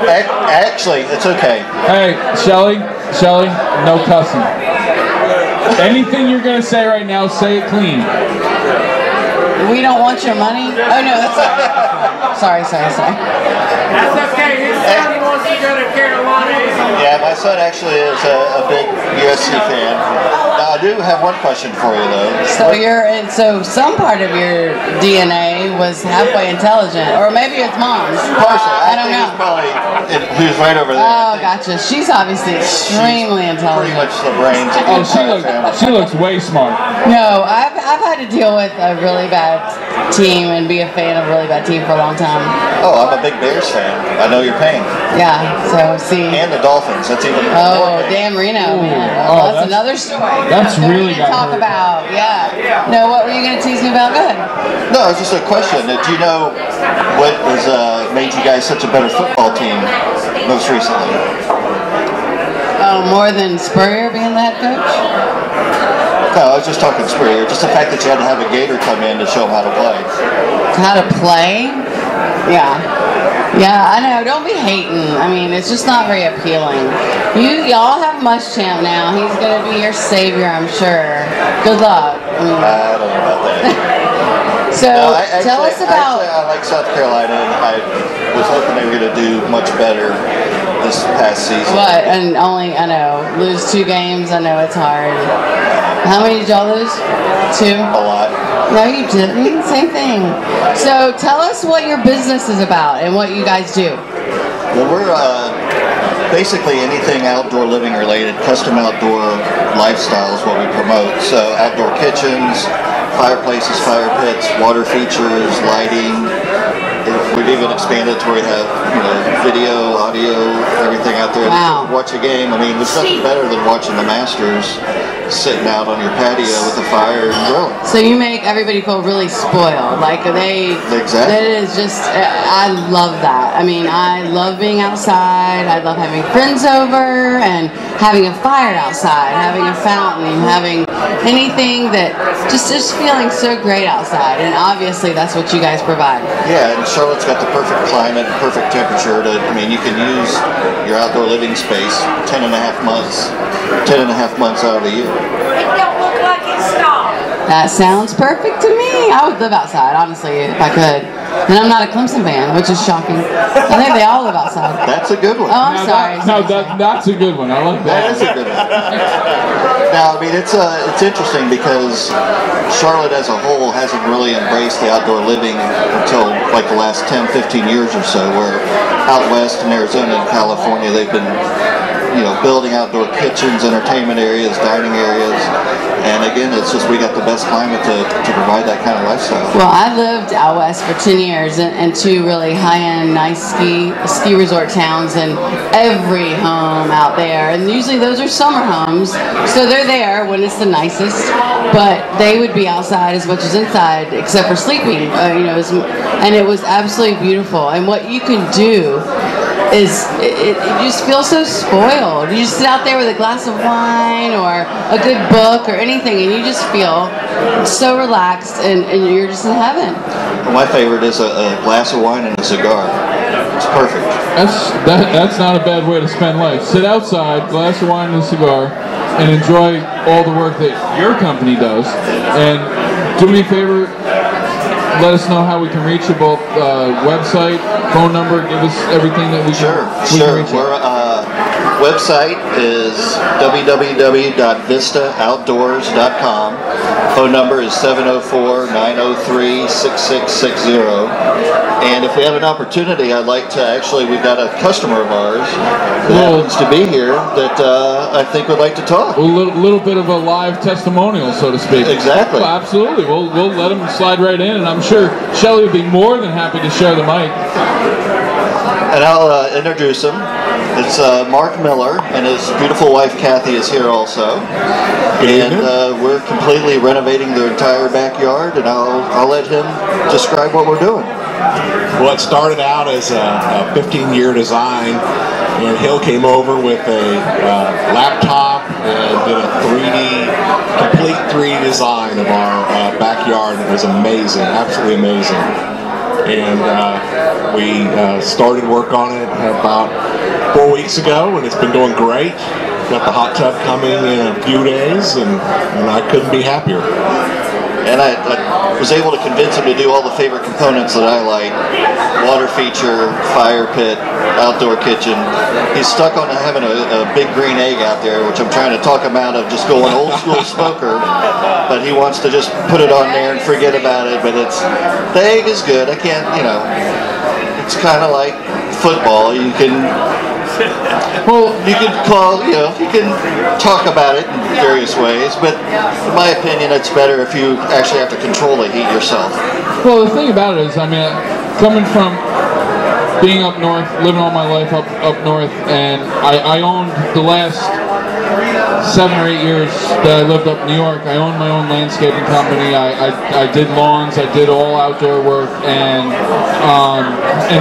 Actually, it's okay. Hey, Shelly, no cussing. Anything you're gonna say right now, say it clean. We don't want your money. Oh no, that's sorry. That's okay. His son wants to go to Carolina. Yeah, my son actually is a big USC fan. Now, I do have one question for you though. So some part of your DNA was halfway intelligent, or maybe it's mom's. Partially. I don't know. Who's right over there. Oh, gotcha. She's obviously extremely intelligent. Pretty much the brains. Oh, she looks way smart. No, I've had to deal with a really bad team and be a fan of a really bad team for a long time. Oh, I'm a big Bears fan. I know your pain. Yeah, so see. And the Dolphins. That's even more. Oh, Dan Marino, man. Oh, that's another story. That's really got talk hurt. about. Yeah. No, what were you going to tease me about? Go ahead. No, it's just a question. Do you know what has made you guys such a better football team most recently? Oh, more than Spurrier being the head coach? No, I was just talking Spurrier. Just the fact that you had to have a Gator come in to show him how to play. How to play? Yeah. Yeah, I know. Don't be hating. I mean, it's just not very appealing. Y'all have Muschamp now. He's going to be your savior, I'm sure. Good luck. I don't know about that. So, tell us about... Actually, I like South Carolina, and I was hoping they were going to do much better this past season. What? And only, I know, lose 2 games. I know it's hard. How many did y'all lose? 2? A lot. No, you didn't. Same thing. So tell us what your business is about and what you guys do. Well, we're basically anything outdoor living related, custom outdoor lifestyle is what we promote. So outdoor kitchens, fireplaces, fire pits, water features, lighting. We've even expanded to where we have, video, audio, everything out there. Wow. Watch a game. I mean, there's nothing better than watching the Masters sitting out on your patio with a fire and grilling. So you make everybody feel really spoiled. Like they... Exactly. It is just... I love that. I mean, I love being outside. I love having friends over and having a fire outside, having a fountain, having anything that... Just feeling so great outside. And obviously that's what you guys provide. Yeah, and Charlotte's got the perfect climate, perfect temperature to, you can use your outdoor living space 10 and a half months out of the year. It don't look like it stopped. That sounds perfect to me. I would live outside, honestly, if I could. And I'm not a Clemson fan, which is shocking. I think they all live outside. That's a good one. Oh, I'm sorry. That's a good one. I like that. That is a good one. Now, I mean, it's interesting because Charlotte as a whole hasn't really embraced the outdoor living until like the last 10, 15 years or so, where out west in Arizona and California, they've been building outdoor kitchens, entertainment areas, dining areas, and again, it's just we got the best climate to provide that kind of lifestyle. Well, I lived out west for 10 years in 2 really high-end, nice ski resort towns, and every home out there, and usually those are summer homes, so they're there when it's the nicest, but they would be outside as much as inside, except for sleeping, and it was absolutely beautiful. And what you can do is you just feel so spoiled. You just sit out there with a glass of wine or a good book or anything, and you just feel so relaxed, and you're just in heaven. Well, my favorite is a glass of wine and a cigar. It's perfect. That's not a bad way to spend life. Sit outside, glass of wine and a cigar, and enjoy all the work that your company does. And do me a favor, let us know how we can reach you, both website, phone number, give us everything that we can reach you. Our website is www.vistaoutdoors.com. Phone number is 704-903-6660. And if we have an opportunity, I'd like to we've got a customer of ours that happens to be here that I think would like to talk. A little bit of a live testimonial, so to speak. Exactly. Well, absolutely. We'll let them slide right in, and I'm sure Shelly would be more than happy to share the mic. And I'll introduce him. It's Mark Miller, and his beautiful wife Kathy is here also. And we're completely renovating their entire backyard, and I'll let him describe what we're doing. Well, it started out as a 15-year design, and Hill came over with a laptop and did a complete 3D design of our backyard. It was amazing, absolutely amazing. and we started work on it about 4 weeks ago, and it's been going great. Got the hot tub coming in a few days, and I couldn't be happier. And I was able to convince him to do all the favorite components that I like. Water feature, fire pit, outdoor kitchen. He's stuck on having a big green egg out there, which I'm trying to talk him out of just going old school smoker. But he wants to just put it on there and forget about it. But the egg is good. I can't, it's kind of like football. You can call, you can talk about it in various ways, but in my opinion, it's better if you actually have to control the heat yourself. Well, the thing about it is, coming from being up north, living all my life up north, and I owned the last 7 or 8 years that I lived up in New York. I owned my own landscaping company. I did lawns. I did all outdoor work, and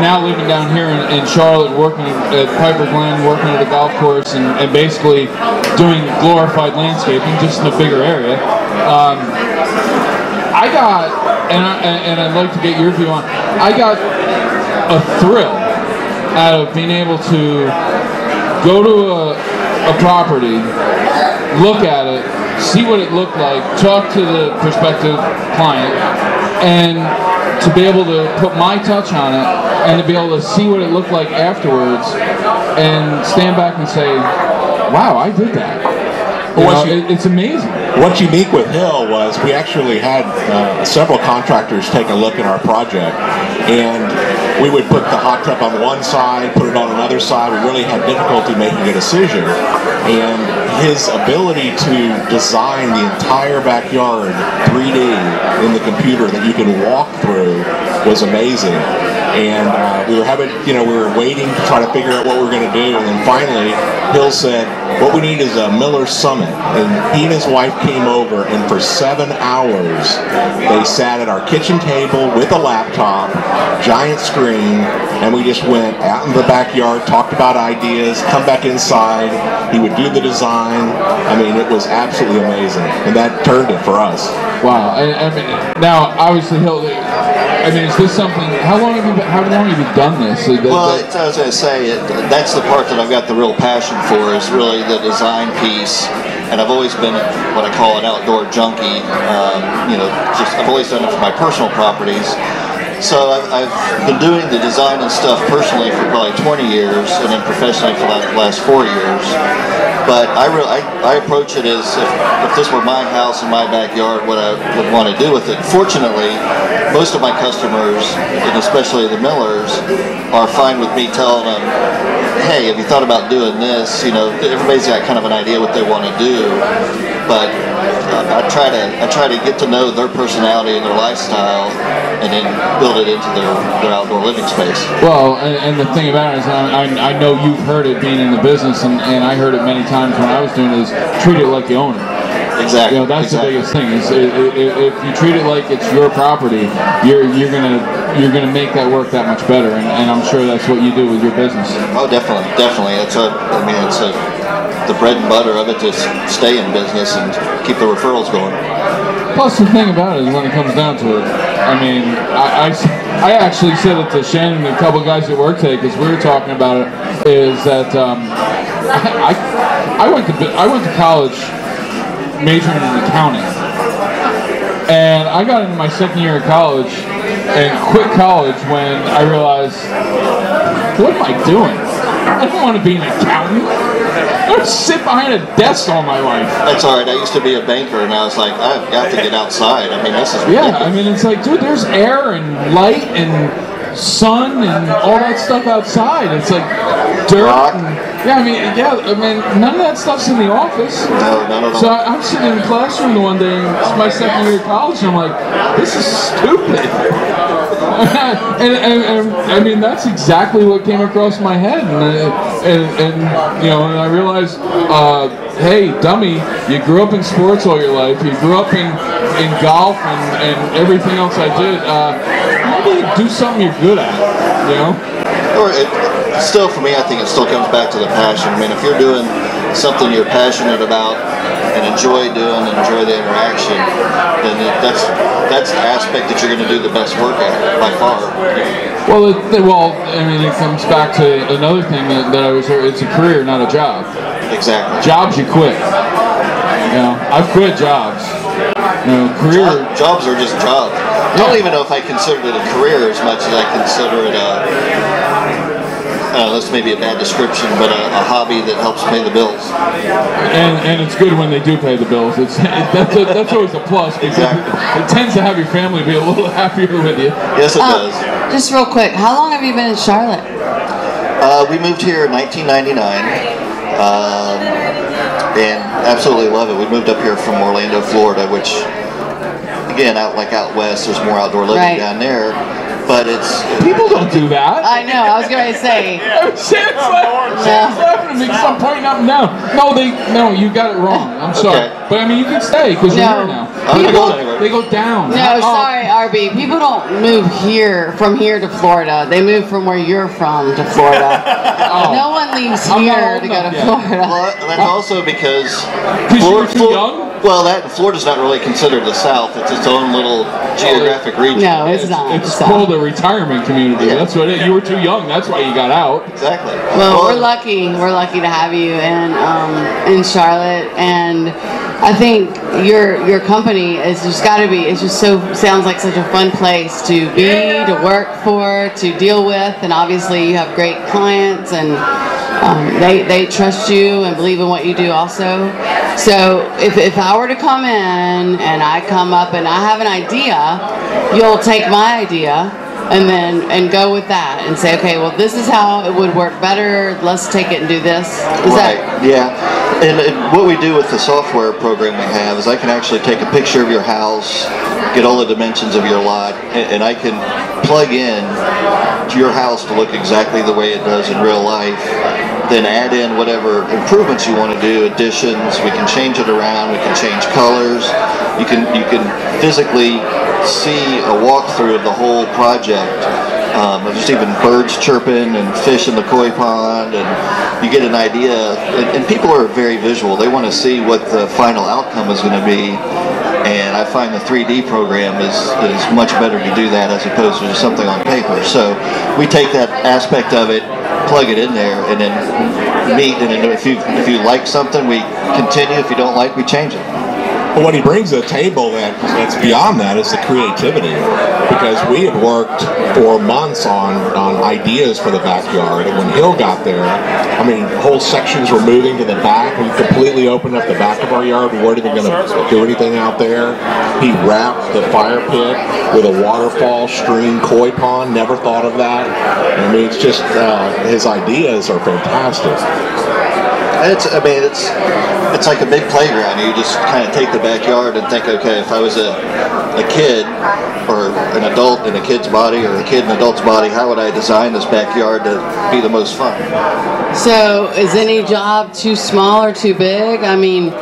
now living down here in Charlotte, working at Piper Glen, working at a golf course, and basically doing glorified landscaping just in a bigger area. I got, and I'd like to get your view on. I got a thrill out of being able to go to a property, look at it, see what it looked like, talk to the prospective client, and to be able to put my touch on it, and to be able to see what it looked like afterwards, and stand back and say, wow, I did that. It's amazing. What's unique with Hill was we actually had several contractors take a look at our project, and we would put the hot tub on one side, put it on another side. We really had difficulty making a decision, and his ability to design the entire backyard 3D in the computer that you can walk through was amazing. And we were waiting to try to figure out what we were going to do, and then finally Hill said, what we need is a Miller Summit. And he and his wife came over, and for 7 hours they sat at our kitchen table with a laptop, giant screen, and we just went out in the backyard, talked about ideas, come back inside. He would do the design. It was absolutely amazing, and that turned it for us. Wow. Now obviously Hill, is this something? How long have you done this? Well, I was going to say, that's the part that I've got the real passion for, is really the design piece. And I've always been what I call an outdoor junkie. I've always done it for my personal properties. So I've been doing the design and stuff personally for probably 20 years, and then professionally for the last 4 years. But I approach it as if this were my house in my backyard, what I would want to do with it. Fortunately, most of my customers, and especially the Millers, are fine with me telling them, hey, have you thought about doing this? Everybody's got kind of an idea what they want to do, but I try to get to know their personality and their lifestyle, and then build it into their outdoor living space. Well, and the thing about it is, I know you've heard it being in the business, and I heard it many times when I was doing it, is treat it like you own it. Exactly. That's the biggest thing. Is if you treat it like it's your property, you're gonna make that work that much better, and I'm sure that's what you do with your business. Oh, definitely. It's the bread and butter of it to stay in business and keep the referrals going. Plus, the thing about it is, when it comes down to it, I actually said it to Shannon and a couple of guys that work today, because we were talking about it, is that I went to college majoring in accounting, and I got into my second year of college and quit college when I realized, what am I doing? I don't want to be an accountant. I would sit behind a desk all my life. That's all right. I used to be a banker, and I was like, I've got to get outside. This is ridiculous. Yeah, it's like, dude, there's air and light and sun and all that stuff outside. It's like dirt. None of that stuff's in the office. No, none of that. So I'm sitting in the classroom one day, and it's my second year of college, and I'm like, this is stupid. and that's exactly what came across my head, and I realized, hey, dummy, you grew up in sports all your life, you grew up in golf and everything else I did. Maybe do something you're good at, Or still, for me, I think it still comes back to the passion. If you're doing something you're passionate about, and enjoy doing, enjoy the interaction, then that's the aspect that you're going to do the best work at by far. Well, I mean, it comes back to another thing that I always heard: it's a career, not a job. Exactly. Jobs you quit. You know, I've quit jobs. You know, career. Jobs are just jobs. I don't even know if I consider it a career as much as I consider it that's maybe a bad description, but a hobby that helps pay the bills. And it's good when they do pay the bills. That's always a plus, because it tends to have your family be a little happier with you. Yes, it does. Just real quick, how long have you been in Charlotte? We moved here in 1999, and absolutely love it. We moved up here from Orlando, Florida, which, again, out west, there's more outdoor living down there. But people don't do that. I know. I was going to say. Shannon's laughing at me because I'm pointing up now. No, you got it wrong. I'm sorry, but I mean you can stay because you're here now. They go down. No, sorry, RB. People don't move from here to Florida. They move from where you're from to Florida. No one leaves here to go to Florida. Well, that's also because you're too young. Well, Florida's not really considered the South. It's its own little geographic region. No, it's not. It's called a retirement community. Yeah. That's what it is. You were too young. That's why you got out. Exactly. Well, we're lucky. We're lucky to have you in Charlotte, and I think your company is just got to be. It's just sounds like such a fun place to be, to work for, to deal with, and obviously you have great clients and. They trust you and believe in what you do also. So if I were to come in and I come up and I have an idea, you'll take my idea and go with that and say, okay, well, this is how it would work better. Let's take it and do this. Yeah. And what we do with the software program we have is I can actually take a picture of your house, get all the dimensions of your lot, and I can plug in to your house to look exactly the way it does in real life, then add in whatever improvements you want to do, additions. We can change it around. We can change colors. You can physically see a walkthrough of the whole project. There's even birds chirping and fish in the koi pond, and you get an idea. And people are very visual. They want to see what the final outcome is going to be. And I find the 3D program is much better to do that as opposed to just something on paper. So we take that aspect of it, plug it in there, and then meet. And then if you like something, we continue. If you don't like, we change it. But what he brings to the table that's beyond that is the creativity, because we had worked for months on ideas for the backyard, and when Hill got there, I mean, whole sections were moving to the back. We completely opened up the back of our yard. We weren't even going to do anything out there. He wrapped the fire pit with a waterfall, stream, koi pond. Never thought of that. I mean, it's just his ideas are fantastic. It's like a big playground. You just kind of take the backyard and think, okay, if I was a kid or an adult in a kid's body or a kid in an adult's body, how would I design this backyard to be the most fun? So is any job too small or too big? I mean,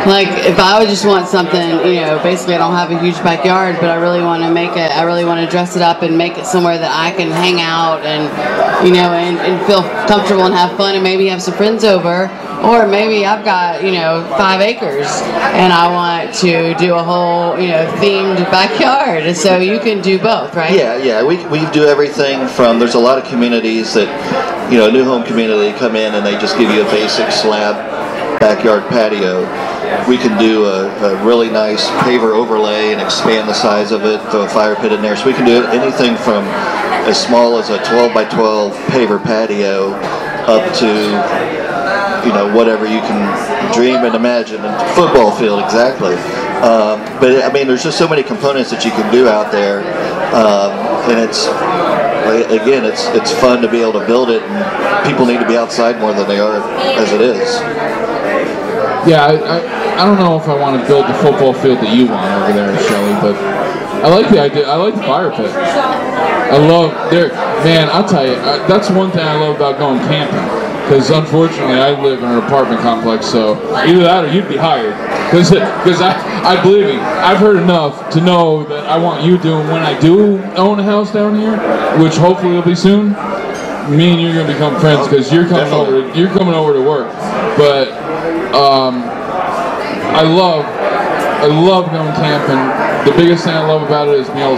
like if I would just want something, basically I don't have a huge backyard, but I really want to I really want to dress it up and make it somewhere that I can hang out and, and feel comfortable and have fun and maybe have some friends over. Or maybe I've got, 5 acres and I want to do a whole, themed backyard. So you can do both, right? Yeah. We do everything from, there's a lot of communities that, a new home community, come in and they just give you a basic slab backyard patio. We can do a really nice paver overlay and expand the size of it, throw a fire pit in there. So we can do anything from as small as a 12 by 12 paver patio up to whatever you can dream and imagine. And football field, exactly. But I mean, there's just so many components that you can do out there, and it's fun to be able to build it. And people need to be outside more than they are as it is. Yeah, I don't know if I want to build the football field that you want over there, Shelly, but I like the idea. I like the fire pit. I'll tell you, that's one thing I love about going camping. Because unfortunately, I live in an apartment complex, so either that or you'd be hired. Because I believe me, I've heard enough to know that I want you doing when I do own a house down here, which hopefully will be soon. Me and you're gonna become friends because you're coming over to work. But I love going camping. The biggest thing I love about it is being able to